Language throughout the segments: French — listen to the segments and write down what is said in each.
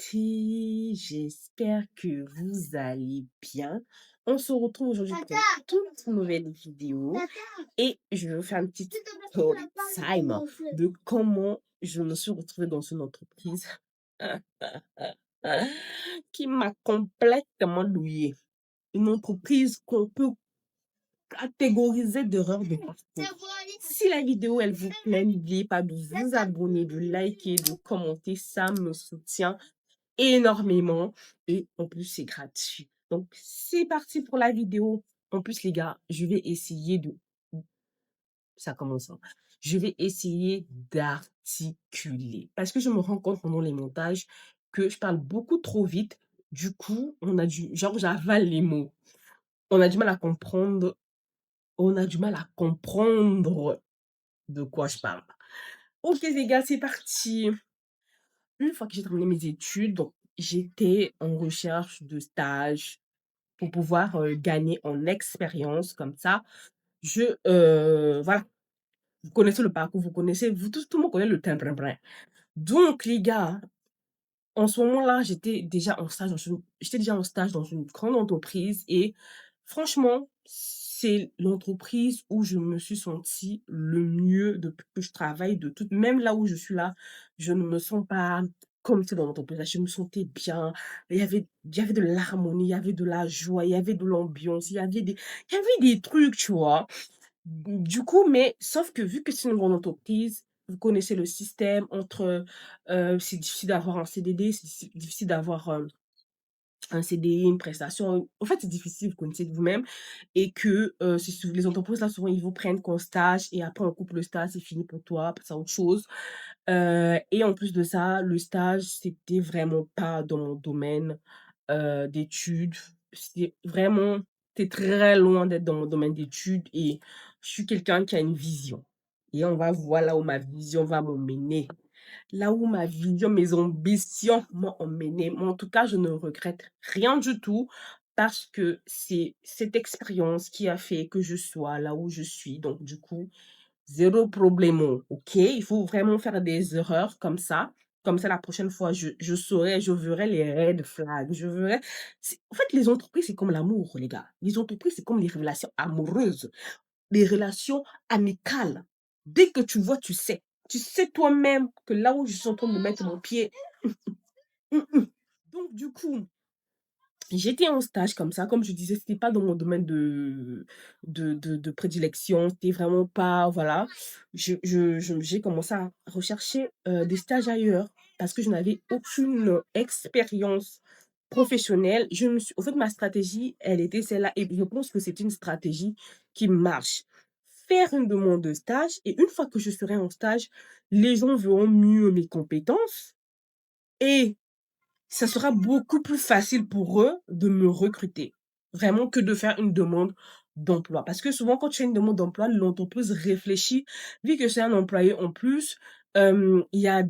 beauté, j'espère que vous allez bien. On se retrouve aujourd'hui pour une toute nouvelle vidéo et je vais vous faire une petite story time de comment je me suis retrouvée dans une entreprise qui m'a complètement douillée. Une entreprise qu'on peut catégoriser d'erreurs de parcours. Si la vidéo elle vous plaît, n'oubliez pas de vous abonner, de liker, de commenter, ça me soutient énormément et en plus c'est gratuit. Donc c'est parti pour la vidéo. En plus les gars, je vais essayer de ça commence. Hein. Je vais essayer d'articuler parce que je me rends compte pendant les montages que je parle beaucoup trop vite. Du coup, on a du genre j'avale les mots. On a du mal à comprendre. On a du mal à comprendre de quoi je parle. Ok les gars, c'est parti. Une fois que j'ai terminé mes études, donc j'étais en recherche de stage pour pouvoir gagner en expérience comme ça. Voilà, vous connaissez le parcours, vous connaissez, tout le monde connaît le timbre. Donc les gars, en ce moment-là, j'étais déjà en stage dans une grande entreprise et franchement, c'est l'entreprise où je me suis sentie le mieux depuis que je travaille de toute même là où je suis là, je ne me sens pas comme c'est dans l'entreprise là, je me sentais bien. Il y avait de l'harmonie, il y avait de la joie, il y avait de l'ambiance, il y avait des trucs, tu vois. Du coup, mais sauf que vu que c'est une grande entreprise, vous connaissez le système entre, c'est difficile d'avoir un CDD, c'est difficile d'avoir, un CDI, une prestation. En fait, c'est difficile, vous connaissez de vous-même et que, c'est sou les entreprises là, souvent, ils vous prennent qu'en stage et après on coupe le stage, c'est fini pour toi, passe à autre chose. Et en plus de ça, le stage, c'était vraiment pas dans mon domaine, d'études. C'était très loin d'être dans mon domaine d'études et je suis quelqu'un qui a une vision et on va voir là où ma vision va m'emmener. Là où ma vision, mes ambitions m'ont emmenée. Mais en tout cas, je ne regrette rien du tout parce que c'est cette expérience qui a fait que je sois là où je suis. Donc du coup, zéro problemo, OK? Il faut vraiment faire des erreurs comme ça. Comme ça, la prochaine fois, je saurai, je verrai les red flags, je verrai en fait, les entreprises, c'est comme l'amour, les gars. Les entreprises, c'est comme les relations amoureuses, les relations amicales. Dès que tu vois, tu sais. Tu sais toi-même que là où je suis en train de mettre mon pied, donc du coup j'étais en stage comme ça, comme je disais, c'était pas dans mon domaine de prédilection, c'était vraiment pas voilà. J'ai commencé à rechercher, des stages ailleurs parce que je n'avais aucune expérience professionnelle. En fait, ma stratégie, elle était celle-là et je pense que c'est une stratégie qui marche. Faire une demande de stage et une fois que je serai en stage, les gens verront mieux mes compétences et ça sera beaucoup plus facile pour eux de me recruter, vraiment que de faire une demande d'emploi. Parce que souvent, quand tu fais une demande d'emploi, l'entreprise réfléchit, vu que c'est un employé en plus, il y a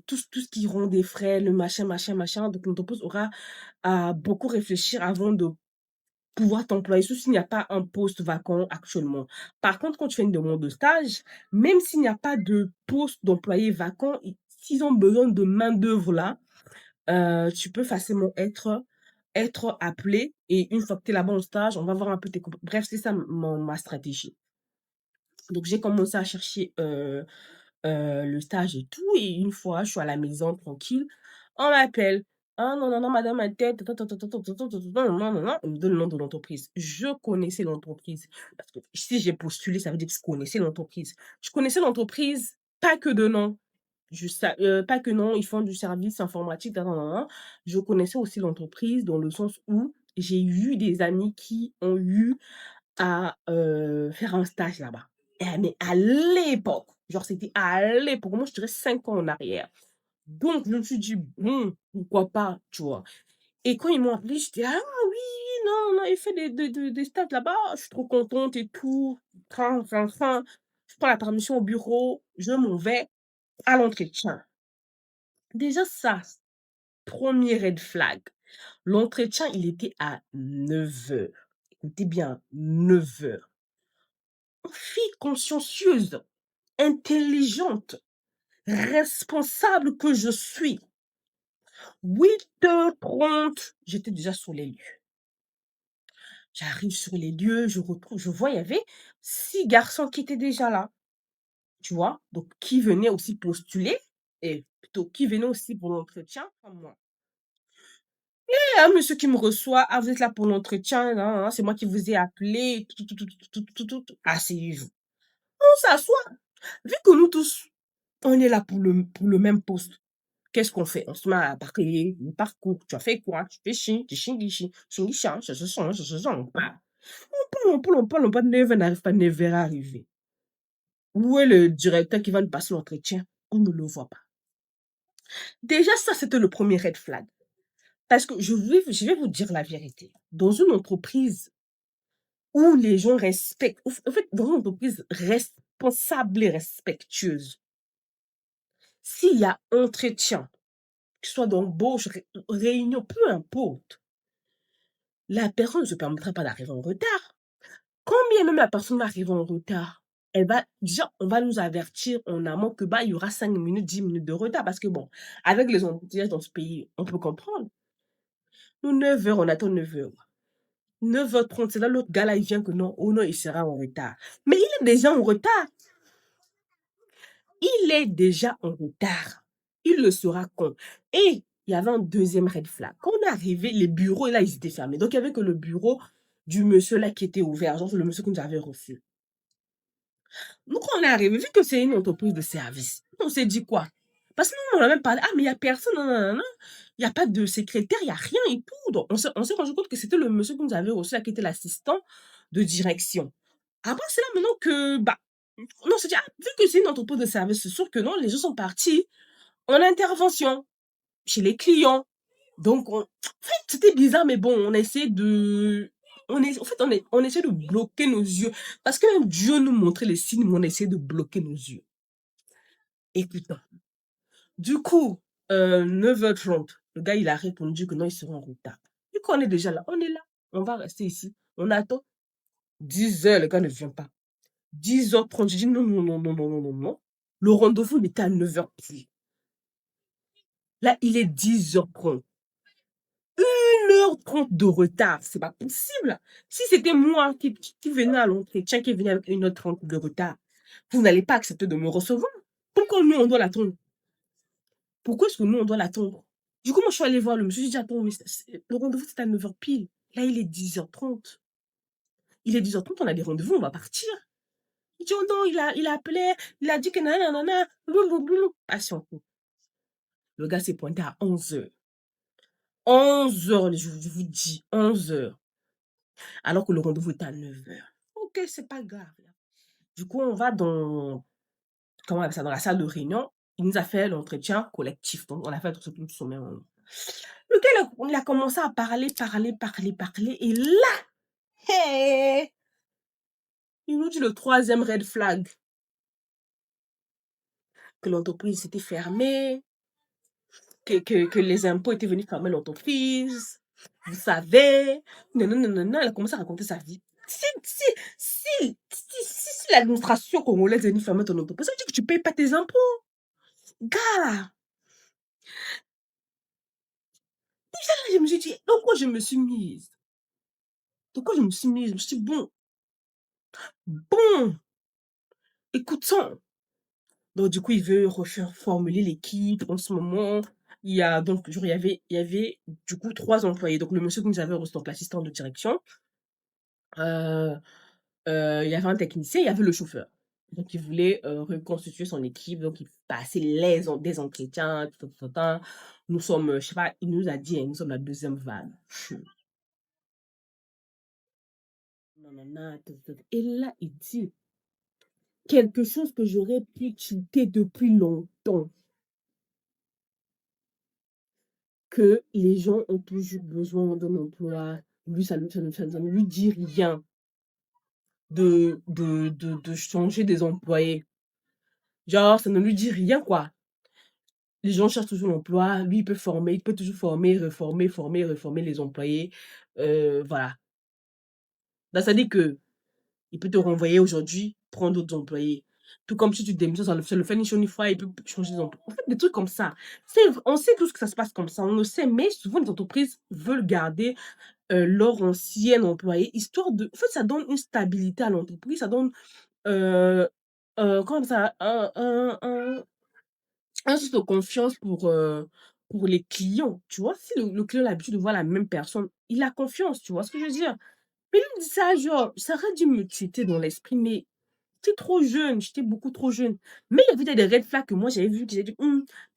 tout ce qui rend des frais, le machin, machin, machin. Donc l'entreprise aura à beaucoup réfléchir avant de pouvoir t'employer, sauf s'il n'y a pas un poste vacant actuellement. Par contre, quand tu fais une demande de stage, même s'il n'y a pas de poste d'employé vacant, s'ils ont besoin de main-d'œuvre là, tu peux facilement être appelé et une fois que tu es là-bas en stage, on va voir un peu tes compé bref, c'est ça ma stratégie. Donc j'ai commencé à chercher, le stage et tout et une fois, je suis à la maison tranquille, on m'appelle: «Ah non, non, non, madame untel, ta ta ta ta ta ta ta ta ta ta non, non, non». On me donne le nom de l'entreprise. Je connaissais l'entreprise parce que si j'ai postulé, ça veut dire que je connaissais l'entreprise. Je connaissais l'entreprise, pas que de nom. Pas que non, ils font du service informatique, nin nin nin nin. Je connaissais aussi l'entreprise dans le sens où j'ai eu des amis qui ont eu à, faire un stage là-bas. Mais à l'époque, genre c'était à l'époque, moi je dirais 5 ans en arrière. Donc je me suis dit: «Bon, pourquoi pas?» tu vois? Et quand ils m'ont appelée, j'étais: «Ah oui, non, non, il fait des stages là-bas, je suis trop contente et tout». Trin, trin, trin. Je prends la permission au bureau, je m'en vais à l'entretien. Déjà ça, premier red flag. L'entretien, il était à 9 heures. Écoutez bien, 9 heures. Fille consciencieuse, intelligente, responsable que je suis, 8h30, j'étais déjà sur les lieux. J'arrive sur les lieux, je vois, il y avait 6 garçons qui étaient déjà là, tu vois? Donc qui venaient aussi postuler et plutôt qui venaient aussi pour l'entretien comme moi. Et un monsieur qui me reçoit: «Ah, vous êtes là pour l'entretien, nan, nan, nan, c'est moi qui vous ai appelé, tout, tout, tout, tout, tout, tout, tout, tout. Asseyez-vous». On s'assoit. Vu que nous tous, on est là pour le même poste, qu'est-ce qu'on fait? On se met à parler le parcours. Tu as fait quoi? Tu fais chi, tu chinguichi, chinguichin, chachacha, chachacha, on parle. On parle, 9h n'arrive pas, 9h arrivé. Où est le directeur qui va nous passer l'entretien? On ne le voit pas. Déjà, ça, c'était le premier red flag. Parce que je vais vous dire la vérité. Dans une entreprise où les gens respectent, en fait, dans une entreprise responsable et respectueuse, s'il y a entretien, que ce soit d'embauche, réunion, peu importe, la personne ne se permettra pas d'arriver en retard. Quand bien même la personne va arriver en retard, elle va déjà, on va nous avertir en amont que bah, il y aura 5 minutes, 10 minutes de retard. Parce que bon, avec les embouteillages dans ce pays, on peut comprendre. Nous, 9h, on attend 9h. 9h30, c'est là l'autre gars là, il vient que non, oh non, il sera en retard. Mais il est déjà en retard. Il est déjà en retard. Il le sera quand? Et il y avait un deuxième red flag. Quand on est arrivé, les bureaux, là, ils étaient fermés. Donc, il n'y avait que le bureau du monsieur là qui était ouvert, genre le monsieur que nous avait reçu. Nous, quand on est arrivé, vu que c'est une entreprise de service, on s'est dit quoi? Parce que nous, on a même parlé, ah, mais il n'y a personne, non, non, non, non. Il n'y a pas de secrétaire, il n'y a rien et tout. Donc, on s'est rendu compte que c'était le monsieur que nous avait reçu là, qui était l'assistant de direction. Après, c'est là maintenant que, bah, on s'est dit, ah, vu que c'est une entreprise de service, c'est sûr que non, les gens sont partis en intervention chez les clients. Donc, en fait, c'était bizarre, mais bon, on essaie de, on essaie de bloquer nos yeux. Parce que même Dieu nous montrait les signes, mais on essaie de bloquer nos yeux. Écoute, du coup, 9h30, le gars, il a répondu que non, il sera en retard. Vu qu'on est déjà là, on est là. On va rester ici. On attend. 10h, le gars ne vient pas. 10h30, j'ai dit non, non, non, non, non, non, non, non. Le rendez-vous, il était à 9h pile. Là, il est 10h30. 1h30 de retard, c'est pas possible. Si c'était moi qui venais à l'entretien, qui venait avec 1h30 de retard, vous n'allez pas accepter de me recevoir. Pourquoi nous, on doit l'attendre? Pourquoi est-ce que nous, on doit l'attendre? Du coup, moi, je suis allée voir le monsieur, j'ai dit, attends, mais le rendez-vous, c'est à 9h pile. Là, il est 10h30. Il est 10h30, on a des rendez-vous, on va partir. Il dit, oh non, il a appelé, il a dit que nanana, blablabla. Patience. Le gars s'est pointé à 11h. 11h, je vous dis, 11h. Alors que le rendez-vous était à 9h. Ok, c'est pas grave. Du coup, on va dans, comment on appelle ça, dans la salle de réunion. Il nous a fait l'entretien collectif. Donc, on a fait tout tous au même moment. Le gars, il a commencé à parler, parler, parler, parler. Et là, hey, il nous dit le troisième red flag. Que l'entreprise s'était fermée, que les impôts étaient venus fermer l'entreprise. Vous savez, non, non, non, non, non, elle a commencé à raconter sa vie. Si l'administration congolaise est venue fermer ton entreprise, ça veut dire que tu ne payes pas tes impôts. Gars, déjà là, je me suis dit, dans quoi je me suis mise? Dans quoi je me suis mise? Je me suis dit, bon, écoutons. Donc, du coup, il veut refaire formuler l'équipe en ce moment. Il y a donc, genre, il y avait du coup 3 employés. Donc, le monsieur que nous avons reçu, donc l'assistant de direction, il y avait un technicien, il y avait le chauffeur. Donc, il voulait reconstituer son équipe. Donc, il passait des entretiens, tout, tout, tout, tout. Nous sommes, je sais pas, il nous a dit, hein, nous sommes la deuxième vague. Nanana, tout, tout, tout. Et là, il dit quelque chose que j'aurais pu tilter depuis longtemps. Que les gens ont toujours besoin d'un emploi. Lui, ça ne lui dit rien de changer des employés. Genre, ça ne lui dit rien, quoi. Les gens cherchent toujours l'emploi. Lui, il peut toujours former, reformer les employés. Voilà. Donc, ça dit que il peut te renvoyer aujourd'hui, prendre d'autres employés. Tout comme si tu démissionnes, ça le fait ni chaud ni froid, il peut changer d'emploi. En fait, des trucs comme ça. On sait tous que ça se passe comme ça, on le sait, mais souvent les entreprises veulent garder leur ancien employé, histoire de en fait, ça donne une stabilité à l'entreprise, ça donne, heu comment ça? Un source de confiance pour les clients, tu vois? Si le client a l'habitude de voir la même personne, il a confiance, tu vois ce que je veux dire? Mais lui, il me dit ça genre, ça aurait dû me tilter dans l'esprit, mais j'étais trop jeune, j'étais beaucoup trop jeune. Mais il y avait des red flags que moi j'avais vu, que j'ai dit: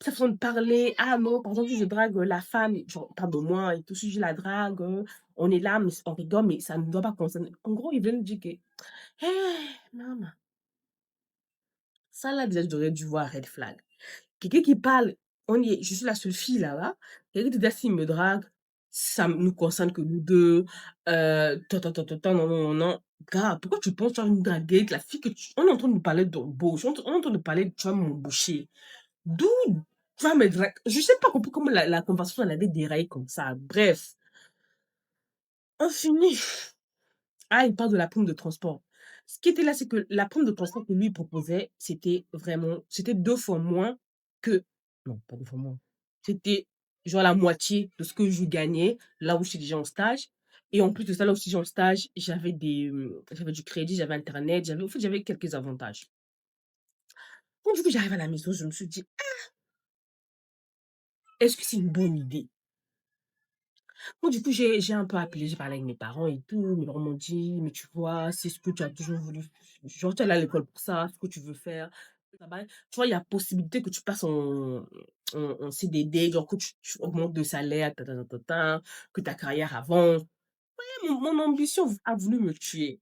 sa façon de parler, ah non, par exemple, si je drague, la femme, genre, parle de moi et tout, si je la drague, on est là, mais on rigole, mais ça ne doit pas concerner en gros, il vient me dire que: «Hé, maman, ça là déjà, j'aurais dû voir red flag». Quelqu'un qui parle, on y est, je suis la seule fille là-bas. Quelqu'un qui dit: «S'il me drague, ça nous concerne que nous 2 non, non, non, non». Gars, pourquoi tu penses que tu vas me draguer avec la fille que tu on est en train de nous parler d'embauche, on est en train de parler, tu vas m'embaucher. D'où tu vas me draguer? Je sais pas compris comment la conversation elle avait déraillé comme ça. Bref, on finit. Ah, il parle de la prime de transport. Ce qui était là, c'est que la prime de transport que lui proposait, c'était 2 fois moins que non, pas 2 fois moins. C'était genre la moitié de ce que je gagnais là où j'étais déjà en stage et en plus de ça, là où j'étais en stage, j'avais du crédit, j'avais internet, j'avais quelques avantages. Donc du coup, j'arrive à la maison, je me suis dit: «Est-ce que c'est une bonne idée?» Donc du coup, j'ai un peu appelé, j'ai parlé avec mes parents et tout. Mes parents m'ont dit: «Mais tu vois, c'est ce que tu as toujours voulu genre tu es allé à l'école pour ça, ce que tu veux faire, le travail. Tu vois, il y a possibilité que tu passes en CDD, genre que tu augmentes de salaire, ta ta ta ta ta, que ta carrière avance». Et mon ambition a voulu me tuer.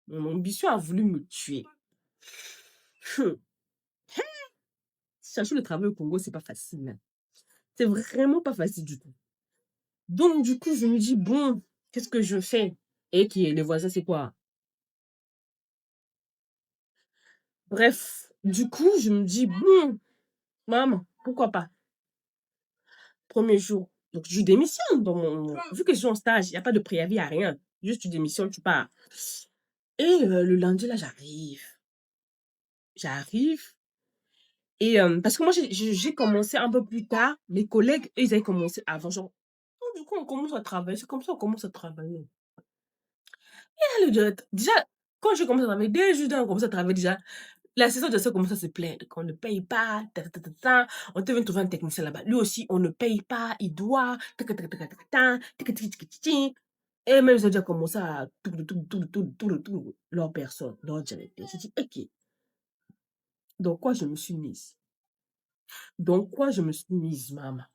Mon ambition a voulu me tuer. Hum, Chercher le travail au Congo, c'est pas facile, hein. C'est vraiment pas facile du tout. Donc du coup, je me dis: «Bon, qu'est-ce que je fais?» Et qui est le voisin, c'est quoi? Bref, du coup, je me dis: «Bon, maman, pourquoi pas?» Premier jour, donc je démissionne dans mon vu que je suis en stage, il y a pas de préavis, il y a rien. Juste tu démissionnes, tu pars et le lundi là, j'arrive et parce que moi j'ai commencé un peu plus tard, mes collègues, eux, ils avaient commencé avant, genre donc du coup, on commence à travailler, c'est comme ça on commence à travailler. Et là, le directeur déjà, quand je commence à travailler, dès le jour où on commence à travailler déjà, l'assistant de ça commence à se plaindre qu'on ne paye pas, ta ta ta ta ta. On te vient trouver un technicien là-bas. Lui aussi, on ne paye pas, il doit, tac tac tac tac tac tac, tic tic tic tic tic. Et même ils ont déjà commencé à tout leur personne, leur directeur. J'ai dit: «OK, dans quoi je me suis mise? Dans quoi je me suis mise, maman?»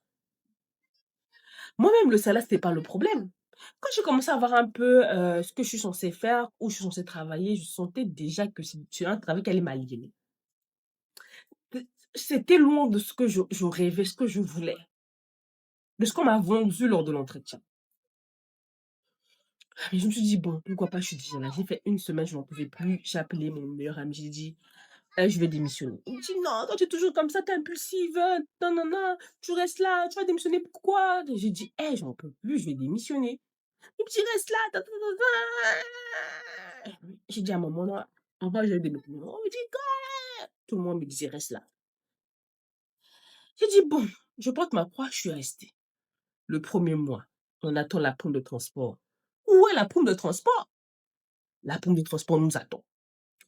Moi-même, le salaire, c'était pas le problème. Quand j'ai commencé à voir un peu, ce que je suis censée faire, où je suis censée travailler, je sentais déjà que c'est un travail qui allait m'aliéner. C'était loin de ce que je rêvais, ce que je voulais, de ce qu'on m'a vendu lors de l'entretien. Mais je me suis dit: «Bon, pourquoi pas?» Je suis déjà là. J'ai fait une semaine, je n'en pouvais plus. J'ai appelé mon meilleur ami, j'ai dit: je vais démissionner». Il me dit: «Non, toi tu es toujours comme ça, tu es impulsive, non, non, non, tu restes là, tu vas démissionner pourquoi?» J'ai dit: j'en peux plus, je vais démissionner». Il me dit: «Reste là, ta ta ta ta». J'ai dit à maman: «Non, papa, je vais démissionner». On me dit: «Quoi?» Tout le monde me disait: «Reste là». J'ai dit: «Bon, je porte ma croix», je suis restée. Le premier mois, on attend la prime de transport. Où est la prime de transport? La prime de transport nous attend.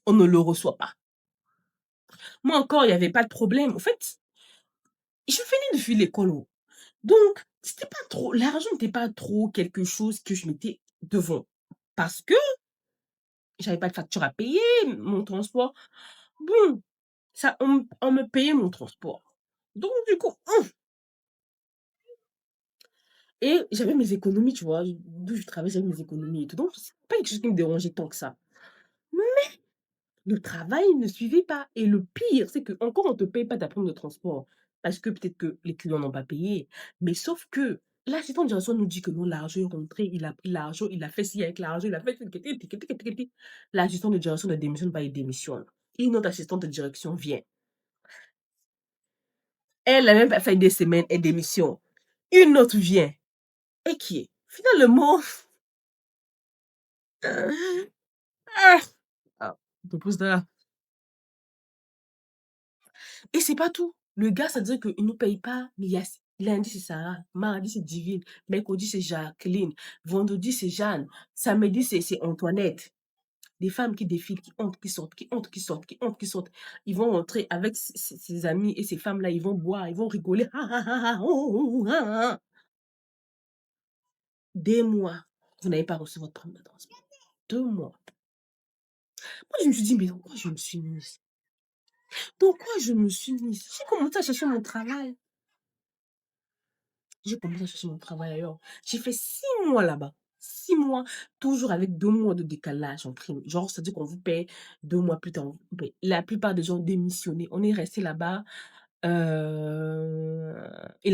On ne le reçoit pas. Moi encore, il y avait pas de problème. En fait, je venais de finir l'école, oh. Donc, c'était pas trop l'argent n'était pas trop quelque chose que je mettais devant. Parce que j'avais pas de facture à payer, mon transport. Bon, ça on me payait mon transport. Donc du coup, et j'avais mes économies, tu vois? D'où je travaillais, j'avais mes économies et tout. Donc c'est pas quelque chose qui me dérangeait tant que ça. Le travail ne suivait pas et le pire, c'est qu'encore on te paye pas ta prime de transport parce que peut-être que les clients n'ont pas payé. Mais sauf que l'assistant de direction nous dit que non, l'argent est rentré, il a pris l'argent, il a fait ci avec l'argent, il a fait l'assistant de direction ne démissionne pas, il démissionne. Et une autre assistante de direction vient. Elle a même pas fait des semaines, elle démissionne. Une autre vient et qui est finalement ah, ah, on te pose là. Et c'est pas tout. Le gars, ça veut dire qu'il ne paye pas, mais lundi, c'est Sarah, mardi, c'est Divine, mercredi, c'est Jacqueline, vendredi, c'est Jeanne, samedi, c'est Antoinette. Des femmes qui défilent, qui entrent, qui sortent, qui entrent, qui sortent, qui entrent, qui sortent. Ils vont rentrer avec ses amis et ces femmes-là, ils vont boire, ils vont rigoler. Ah, ah, ah, ah, oh, oh, ah, ah, ah. Des mois, vous n'avez pas reçu votre prime de transport. 2 mois. Moi, je me suis dit, mais dans quoi je me suis mise? Dans quoi je me suis mise? J'ai commencé à chercher mon travail. J'ai commencé à chercher mon travail ailleurs. J'ai fait 6 mois là-bas. 6 mois, toujours avec 2 mois de décalage en prime. Genre, c'est-à-dire qu'on vous paye 2 mois plus tard. La plupart des gens ont démissionné. On est resté là-bas. Il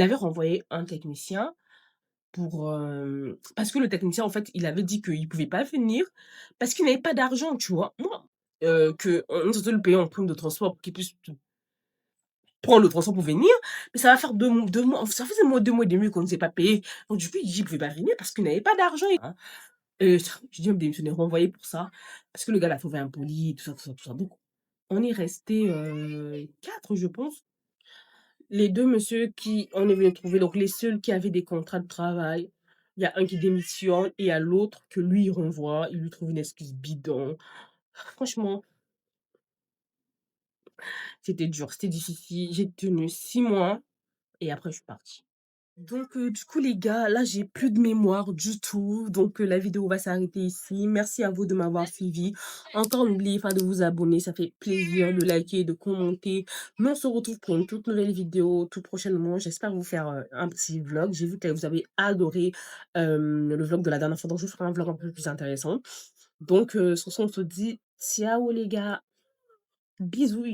avait renvoyé un technicien pour, parce que le technicien, en fait, il avait dit qu'il ne pouvait pas venir parce qu'il n'avait pas d'argent, tu vois. Moi, qu'on était le payer en prime de transport pour qu'il puisse prendre le transport pour venir, mais ça va faire 2 mois, ça faisait 2 mois et demi qu'on ne s'est pas payé. Donc du coup, il dit qu'il pouvait pas venir parce qu'il n'avait pas d'argent. Hein. J'ai dû me démissionner, renvoyer pour ça, parce que le gars l'a trouvé impoli, tout ça, tout ça, tout ça. Donc, on est resté 4, je pense. Les 2 monsieur qui on est venu trouver, donc les seuls qui avaient des contrats de travail, il y a un qui démissionne et il y a l'autre que lui, il renvoie, il lui trouve une excuse bidon. Franchement, c'était dur, c'était difficile. J'ai tenu 6 mois et après je suis partie. Donc, du coup, les gars, là, j'ai plus de mémoire du tout. Donc, la vidéo va s'arrêter ici. Merci à vous de m'avoir suivi. Encore, n'oubliez pas de vous abonner. Ça fait plaisir de liker, de commenter. Mais on se retrouve pour une toute nouvelle vidéo tout prochainement. J'espère vous faire un petit vlog. J'ai vu que vous avez adoré le vlog de la dernière fois. Donc, je ferai un vlog un peu plus intéressant. Donc, sur ce, on se dit ciao, les gars. Bisous.